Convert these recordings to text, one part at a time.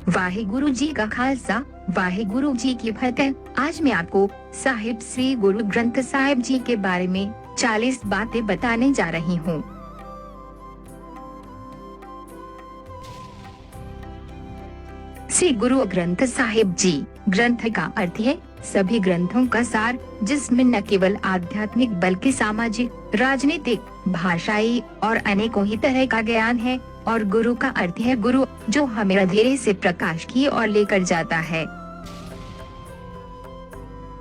वाहिगुरु जी का खालसा, वाहिगुरु जी की फतेह। आज मैं आपको साहिब श्री गुरु ग्रंथ साहिब जी के बारे में 40 बातें बताने जा रही हूँ। श्री गुरु ग्रंथ साहिब जी। ग्रंथ का अर्थ है सभी ग्रंथों का सार, जिसमें न केवल आध्यात्मिक बल्कि सामाजिक, राजनीतिक, भाषाई और अनेकों ही तरह का ज्ञान है। और गुरु का अर्थ है गुरु, जो हमें अंधेरे से प्रकाश की ओर लेकर जाता है।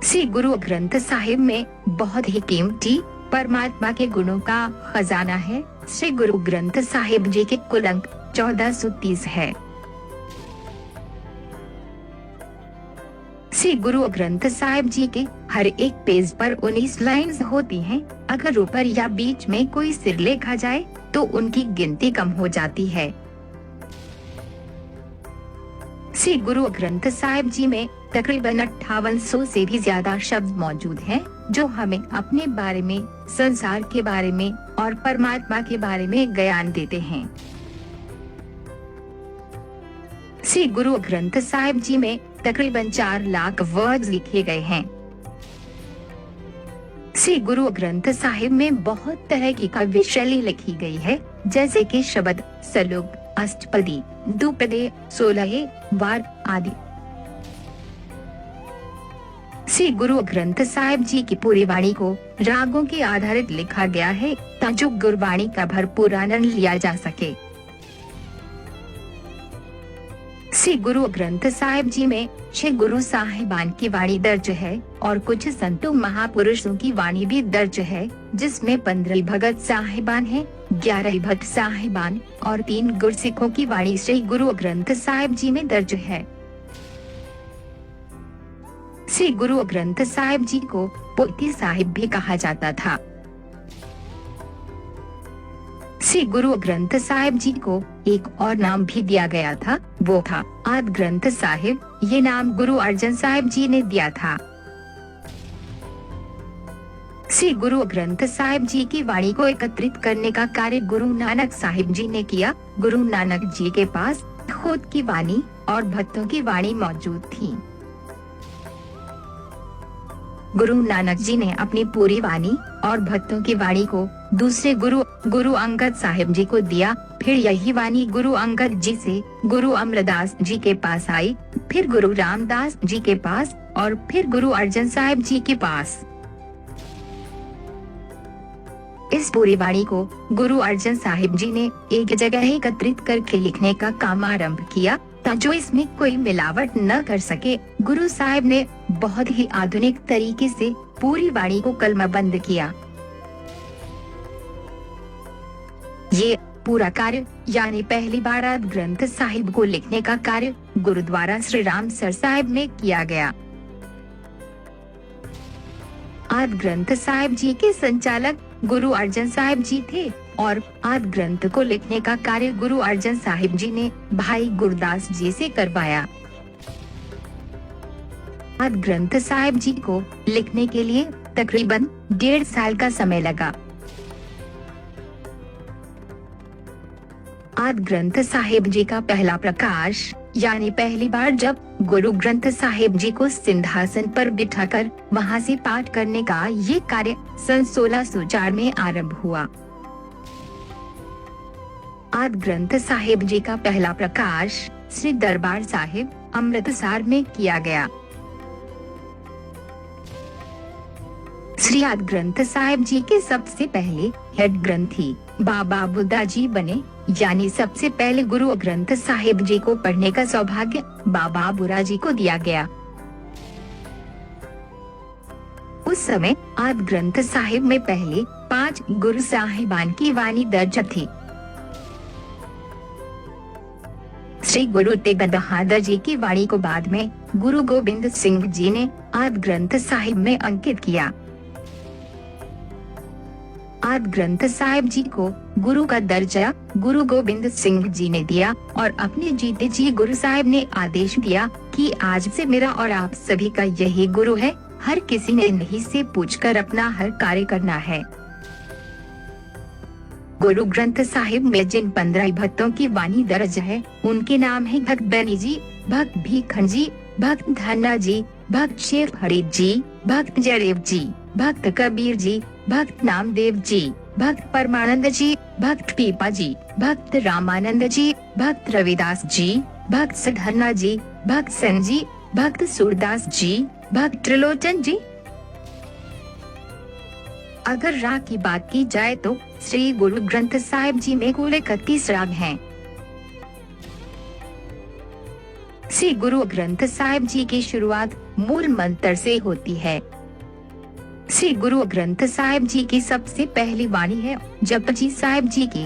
श्री गुरु ग्रंथ साहिब में बहुत ही कीमती परमात्मा के गुणों का खजाना है। श्री गुरु ग्रंथ साहिब जी के कुल अंक 1430 है। श्री गुरु ग्रंथ साहिब जी के हर एक पेज पर 19 लाइन्स होती हैं। अगर ऊपर या बीच में कोई सिर लिखा जाए तो उनकी गिनती कम हो जाती है। श्री गुरु ग्रंथ साहिब जी में तकरीबन 5800 से भी ज्यादा शब्द मौजूद हैं, जो हमें अपने बारे में, संसार के बारे में और परमात्मा के बारे में ज्ञान देते हैं। श्री गुरु ग्रंथ साहिब जी में तकरीबन 4 लाख वर्ड्स लिखे गए हैं। श्री गुरु ग्रंथ साहिब में बहुत तरह की काव्य शैली लिखी गई है, जैसे कि शब्द, सलूक, अष्टपदी, दुपदे, सोलहे, वार आदि। श्री गुरु ग्रंथ साहिब जी की पूरी वाणी को रागों के आधारित लिखा गया है, ताकि गुरबाणी का भरपूर आनंद लिया जा सके। श्री गुरु ग्रंथ साहिब जी में 6 गुरु साहिबान की वाणी दर्ज है और कुछ संतों महापुरुषों की वाणी भी दर्ज है, जिसमें 15 भगत साहिबान हैं, 11 भक्त साहिबान और 3 गुरसिखों की वाणी श्री गुरु ग्रंथ साहिब जी में दर्ज है। श्री गुरु ग्रंथ साहिब जी को पोती साहिब भी कहा जाता था। श्री गुरु ग्रंथ साहिब जी को एक और नाम भी दिया गया था, वो था आदि ग्रंथ साहिब। ये नाम गुरु अर्जन साहिब जी ने दिया था। श्री गुरु ग्रंथ साहिब जी की वाणी को एकत्रित करने का कार्य गुरु नानक साहिब जी ने किया। गुरु नानक जी के पास खुद की वाणी और भक्तों की वाणी मौजूद थी। गुरु नानक जी ने अपनी पूरी वाणी और भक्तों की वाणी को दूसरे गुरु अंगद साहिब जी को दिया। फिर यही वाणी गुरु अंगद जी से गुरु अमरदास जी के पास आई, फिर गुरु रामदास जी के पास और फिर गुरु अर्जन साहिब जी के पास। इस पूरी वाणी को गुरु अर्जन साहिब जी ने एक जगह एकत्रित करके लिखने का काम आरंभ किया, ताकि इसमें कोई मिलावट न कर सके। गुरु साहिब ने बहुत ही आधुनिक तरीके से पूरी वाणी को कलमबंद किया। ये पूरा कार्य यानी पहली बार आदि ग्रंथ साहिब को लिखने का कार्य गुरुद्वारा श्री रामसर साहिब में किया गया। आदि ग्रंथ साहिब जी के संचालक गुरु अर्जन साहिब जी थे और आदि ग्रंथ को लिखने का कार्य गुरु अर्जन साहिब जी ने भाई गुरदास जी से करवाया। आदि ग्रंथ साहिब जी को लिखने के लिए तकरीबन 1.5 साल का समय लगा। आदि ग्रंथ साहिब जी का पहला प्रकाश यानी पहली बार जब गुरु ग्रंथ साहिब जी को सिंहासन पर बिठाकर वहां से पाठ करने का ये कार्य सन 1604 में आरंभ हुआ। आदि ग्रंथ साहिब जी का पहला प्रकाश श्री दरबार साहिब अमृतसर में किया गया। श्री आदि ग्रंथ साहिब जी के सबसे पहले हेड ग्रंथी बाबा बुद्धा जी बने, यानी सबसे पहले गुरु ग्रंथ साहिब जी को पढ़ने का सौभाग्य बाबा बुरा जी को दिया गया। उस समय आदि ग्रंथ साहिब में पहले 5 गुरु साहिबान की वाणी दर्ज थी। श्री गुरु तेग बहादुर जी की वाणी को बाद में गुरु गोविंद सिंह जी ने आदि ग्रंथ साहिब में अंकित किया। आदि ग्रंथ साहिब जी को गुरु का दर्जा गुरु गोविंद सिंह जी ने दिया और अपने जीते जी गुरु साहिब ने आदेश दिया कि आज से मेरा और आप सभी का यही गुरु है। हर किसी ने इन्हीं से पूछकर अपना हर कार्य करना है। गुरु ग्रंथ साहिब में जिन 15 भक्तों की वाणी दर्ज है, उनके नाम है भक्त बनी जी, भक्त भीखन जी, भक्त धन्ना जी, भक्त शेख फरीद जी, भक्त जयदेव जी, भक्त कबीर जी, भक्त नामदेव जी, भक्त परमानंद जी, भक्त पीपा जी, भक्त रामानंद जी, भक्त रविदास जी, भक्त सधन्ना जी, भक्त सन जी, भक्त सूरदास जी, भक्त त्रिलोचन जी। अगर राग की बात की जाए तो श्री गुरु ग्रंथ साहिब जी में कुल 31 राग हैं। श्री गुरु ग्रंथ साहिब जी की शुरुआत मूल मंत्र से होती है। श्री गुरु ग्रंथ साहिब जी की सबसे पहली वाणी है जपजी साहिब जी की।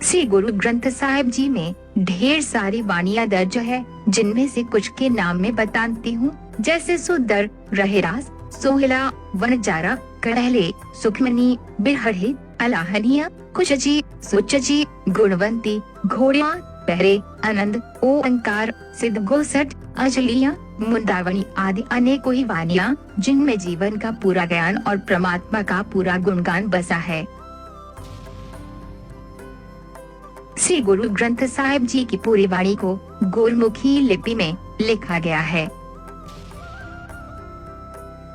श्री गुरु ग्रंथ साहिब जी में ढेर सारी वाणियां दर्ज है, जिनमें से कुछ के नाम में बताती हूँ, जैसे सुंदर, रहेरास, सोहला, वनजारा, कड़हले, सुखमनी, बिरहड़े, अलाहनिया, कुशजी, सुचजी, गुणवंती, घोड़िया, पहरे, आनंद, ओंकार, सिद्ध गोसठ, अजलिया, मुंदावनी आदि अनेकों ही वाणियां, जिनमें जीवन का पूरा ज्ञान और परमात्मा का पूरा गुणगान बसा है। श्री गुरु ग्रंथ साहिब जी की पूरी वाणी को गुरमुखी लिपि में लिखा गया है।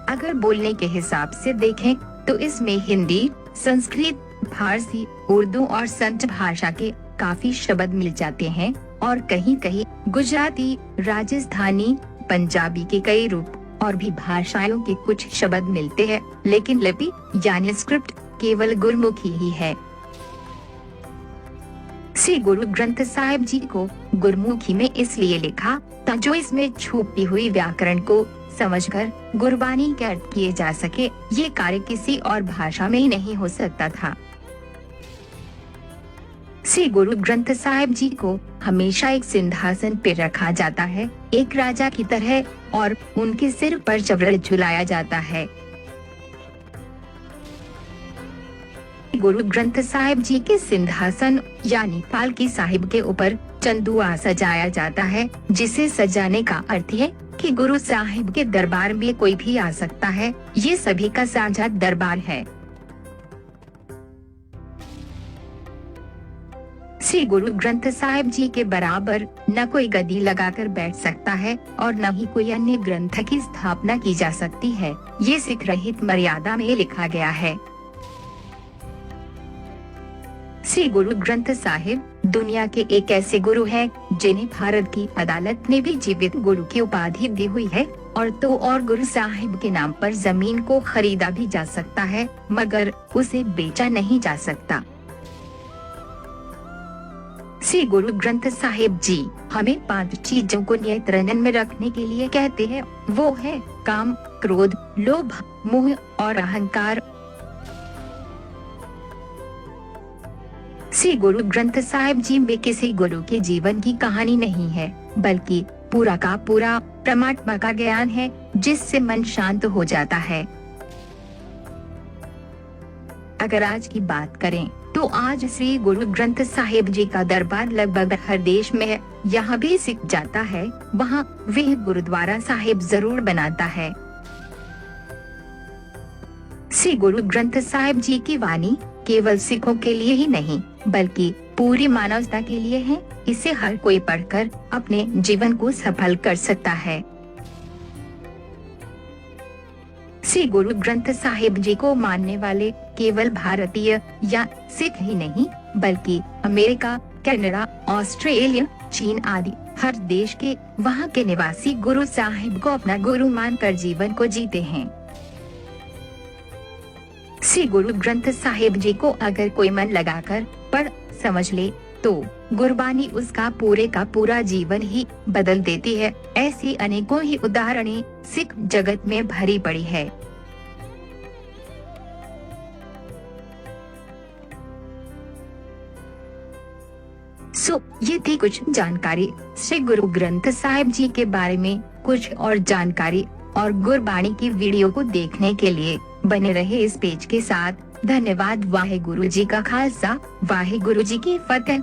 अगर बोलने के हिसाब से देखें तो इसमें हिंदी, संस्कृत, फारसी, उर्दू और संत भाषा के काफी शब्द मिल जाते हैं और कहीं कहीं गुजराती, राजस्थानी, पंजाबी के कई रूप और भी भाषाओं के कुछ शब्द मिलते हैं, लेकिन लिपि यानी स्क्रिप्ट केवल गुरमुखी ही है। श्री गुरु ग्रंथ साहिब जी को गुरमुखी में इसलिए लिखा ताकि इसमें छुपी हुई व्याकरण को समझकर गुरबानी के अर्थ किए जा सके। ये कार्य किसी और भाषा में ही नहीं हो सकता था। श्री गुरु ग्रंथ साहिब जी को हमेशा एक सिंहासन पर रखा जाता है, एक राजा की तरह, और उनके सिर पर चबड़ झुलाया जाता है। गुरु ग्रंथ साहिब जी के सिंहासन यानी पालकी साहिब के ऊपर चंदुआ सजाया जाता है, जिसे सजाने का अर्थ है कि गुरु साहिब के दरबार में कोई भी आ सकता है। ये सभी का साझा दरबार है। श्री गुरु ग्रंथ साहिब जी के बराबर न कोई गद्दी लगाकर बैठ सकता है और न ही कोई अन्य ग्रंथ की स्थापना की जा सकती है। ये सिख रहित मर्यादा में लिखा गया है। श्री गुरु ग्रंथ साहिब दुनिया के एक ऐसे गुरु हैं जिन्हें भारत की अदालत ने भी जीवित गुरु की उपाधि दी हुई है, और गुरु साहिब के नाम पर जमीन को खरीदा भी जा सकता है, मगर उसे बेचा नहीं जा सकता। श्री गुरु ग्रंथ साहिब जी हमें 5 चीजों को नियंत्रण में रखने के लिए कहते हैं। वो है काम, क्रोध, लोभ, मोह और अहंकार। श्री गुरु ग्रंथ साहिब जी में किसी गुरु के जीवन की कहानी नहीं है, बल्कि पूरा का पूरा परमात्मा का ज्ञान है, जिससे मन शांत हो जाता है। अगर आज की बात करें तो आज श्री गुरु ग्रंथ साहिब जी का दरबार लगभग हर देश में है। यहाँ भी सिख जाता है, वहाँ वह गुरुद्वारा साहिब जरूर बनाता है। श्री गुरु ग्रंथ साहिब जी की वाणी केवल सिखों के लिए ही नहीं, बल्कि पूरी मानवता के लिए है। इसे हर कोई पढ़कर अपने जीवन को सफल कर सकता है। श्री गुरु ग्रंथ साहिब जी को मानने वाले केवल भारतीय या सिख ही नहीं, बल्कि अमेरिका, कनाडा, ऑस्ट्रेलिया, चीन आदि हर देश के वहाँ के निवासी गुरु साहिब को अपना गुरु मानकर जीवन को जीते हैं। श्री गुरु ग्रंथ साहिब जी को अगर कोई मन लगाकर पढ़ समझ ले तो गुरबानी उसका पूरे का पूरा जीवन ही बदल देती है। ऐसी अनेकों ही उदाहरणें सिख जगत में भरी पड़ी है। ये थी कुछ जानकारी श्री गुरु ग्रंथ साहिब जी के बारे में। कुछ और जानकारी और गुरबानी की वीडियो को देखने के लिए बने रहे इस पेज के साथ। धन्यवाद। वाहे गुरु जी का खालसा, वाहे गुरु जी की फतेह।